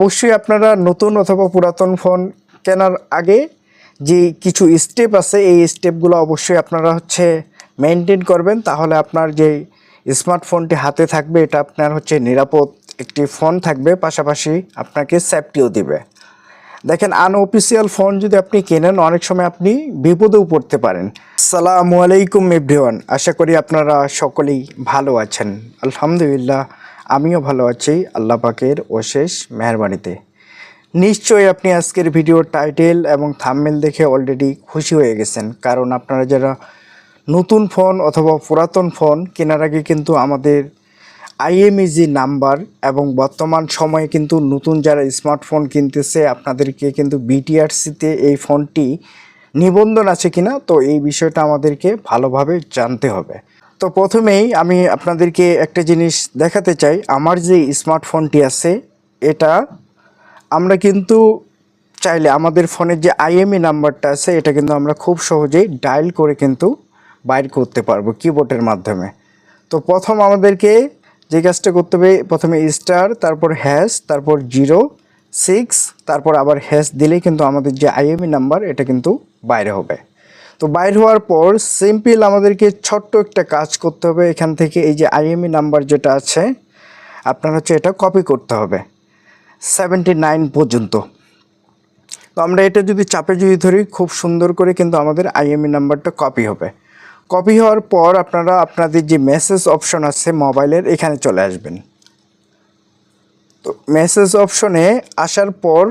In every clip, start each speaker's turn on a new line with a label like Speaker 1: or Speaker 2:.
Speaker 1: অবশ্যই আপনারা নতুন অথবা পুরাতন ফোন কেনার আগে যে কিছু স্টেপ আছে এই স্টেপগুলো অবশ্যই আপনারা মেনটেন করবেন, তাহলে আপনার যে স্মার্টফোনটি হাতে থাকবে এটা আপনার নিরাপদ একটি ফোন থাকবে, পাশাপাশি আপনাকে সেফটিও দিবে। দেখেন, আনঅফিসিয়াল ফোন যদি আপনি কেনেন অনেক সময় আপনি বিপদেও পড়তে পারেন। আসসালামু আলাইকুম এভরিওয়ান, আশা করি আপনারা সকলেই ভালো আছেন। আলহামদুলিল্লাহ, আমিও ভালো আছি আল্লাহ পাকের অশেষ মেহেরবানিতে। নিশ্চয়ই আপনি আজকের ভিডিওর টাইটেল এবং থাম্বনেল দেখে অলরেডি খুশি হয়ে গেছেন, কারণ আপনারা যারা নতুন ফোন অথবা পুরাতন ফোন কেনার আগে কিন্তু আমাদের আইএমইজি নাম্বার এবং বর্তমান সময়ে কিন্তু নতুন যারা স্মার্টফোন কিনতেছে আপনাদেরকে কিন্তু বিটিআরসিতে এই ফোনটি নিবন্ধন আছে কিনা, তো এই বিষয়টা আমাদেরকে ভালোভাবে জানতে হবে। তো প্রথমেই আমি আপনাদেরকে একটা জিনিস দেখাতে চাই। আমার যে স্মার্টফোনটি আছে এটা আমরা কিন্তু চাইলে আমাদের ফোনের যে আইএমই নাম্বারটা আছে এটা কিন্তু আমরা খুব সহজেই ডায়াল করে কিন্তু বাইর করতে পারবো কিবোর্ডের মাধ্যমে। তো প্রথম আমাদেরকে যে কাজটা করতে হবে, প্রথমে স্টার, তারপর হ্যাশ, তারপর 06, তারপর আবার হ্যাশ দিলেই কিন্তু আমাদের যে আইএমই নাম্বার এটা কিন্তু বাইরে হবে। তো বাইর হওয়ার পর সিম্পল আমাদেরকে ছোট্ট একটা কাজ করতে হবে। এখান থেকে এই যে আইএমই নাম্বার যেটা আছে আপনার এটা কপি করতে হবে 79 পর্যন্ত। তো আমরা এটা যদি চাপে ধরি খুব সুন্দর করে কিন্তু আমাদের আইএমই নাম্বারটা কপি হবে। কপি হওয়ার পর আপনারা আপনাদের যে মেসেজ অপশন আছে মোবাইলের এখানে চলে আসবেন। তো মেসেজ অপশনে আসার পর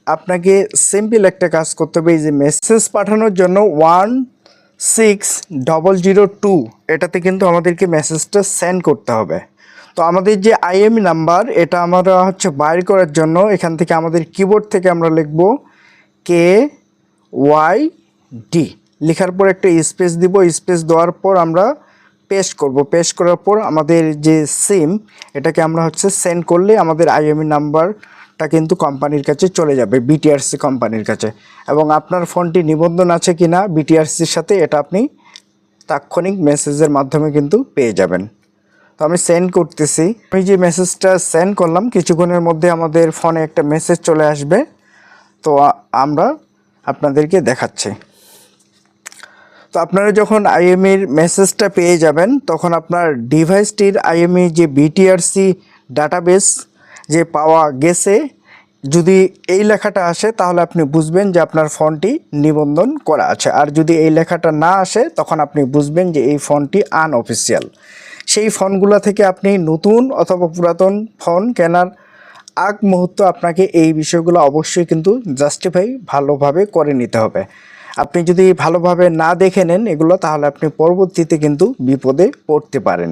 Speaker 1: আপনাকে সিম্পল একটা কাজ করতে হবে। এই যে মেসেজ পাঠানোর জন্য 16002 এটাতে কিন্তু আমাদেরকে মেসেজটা সেন্ড করতে হবে। তো আমাদের যে আইএমই নাম্বার এটা আমরা বাইর করার জন্য এখান থেকে আমাদের কিবোর্ড থেকে আমরা লিখব KYD, লেখার পর একটা স্পেস দিব। স্পেস দেওয়ার পর আমরা পেস্ট করব। পেস্ট করার পর আমাদের যে সিম এটাকে আমরা সেন্ড করলে আমাদের আইএমই নাম্বারটা কিন্তু কোম্পানির কাছে চলে যাবে, বিটিআরসি কোম্পানির কাছে। এবং আপনার ফোনটি নিবন্ধন আছে কি না বিটিআরসির সাথে এটা আপনি তাৎক্ষণিক মেসেজের মাধ্যমে কিন্তু পেয়ে যাবেন। তো আমি সেন্ড করতেছি। আমি যে মেসেজটা সেন্ড করলাম কিছুক্ষণের মধ্যে আমাদের ফোনে একটা মেসেজ চলে আসবে। তো আমরা আপনাদেরকে দেখাচ্ছি। তো আপনারা যখন আইএমইর মেসেজটা পেয়ে যাবেন তখন আপনার ডিভাইসটির আইএমই যে বিটিআরসি ডাটাবেস যে পাওয়া গেছে, যদি এই লেখাটা আসে তাহলে আপনি বুঝবেন যে আপনার ফোনটি নিবন্ধন করা আছে। আর যদি এই লেখাটা না আসে তখন আপনি বুঝবেন যে এই ফোনটি আনঅফিসিয়াল। সেই ফোনগুলো থেকে আপনি নতুন অথবা পুরাতন ফোন কেনার আগ মুহূর্ত আপনাকে এই বিষয়গুলো অবশ্যই কিন্তু জাস্টিফাই ভালোভাবে করে নিতে হবে। আপনি যদি ভালোভাবে না দেখে নেন এগুলো তাহলে আপনি পরবর্তীতে কিন্তু বিপদে পড়তে পারেন।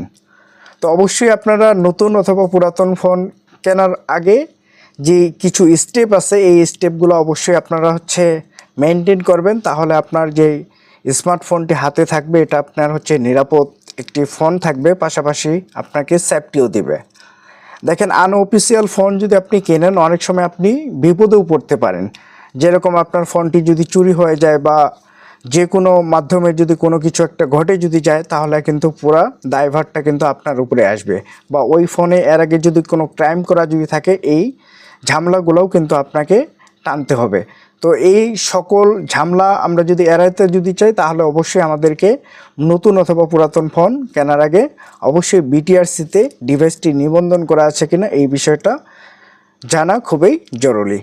Speaker 1: তো অবশ্যই আপনারা নতুন অথবা পুরাতন ফোন কেনার আগে যে কিছু স্টেপ আছে এই স্টেপগুলো অবশ্যই আপনারা মেনটেন করবেন, তাহলে আপনার যে স্মার্টফোনটি হাতে থাকবে এটা আপনার নিরাপদ একটি ফোন থাকবে, পাশাপাশি আপনাকে সেফটিও দিবে। দেখেন, আনঅফিসিয়াল ফোন যদি আপনি কেনেন অনেক সময় আপনি বিপদেও পড়তে পারেন। যেরকম আপনার ফোনটি যদি চুরি হয়ে যায় বা যে কোনো মাধ্যমে যদি কোনো কিছু একটা ঘটে যদি যায় তাহলে কিন্তু পুরা দায়ভারটা কিন্তু আপনার উপরে আসবে। বা ওই ফোনে এর আগে যদি কোনো ক্রাইম করা যদি থাকে এই ঝামেলাগুলোও কিন্তু আপনাকে টানতে হবে। তো এই সকল ঝামেলা আমরা যদি এড়াইতে চাই তাহলে অবশ্যই আমাদেরকে নতুন অথবা পুরাতন ফোন কেনার আগে অবশ্যই বিটিআরসিতে ডিভাইসটি নিবন্ধন করা আছে কিনা এই বিষয়টা জানা খুবই জরুরি।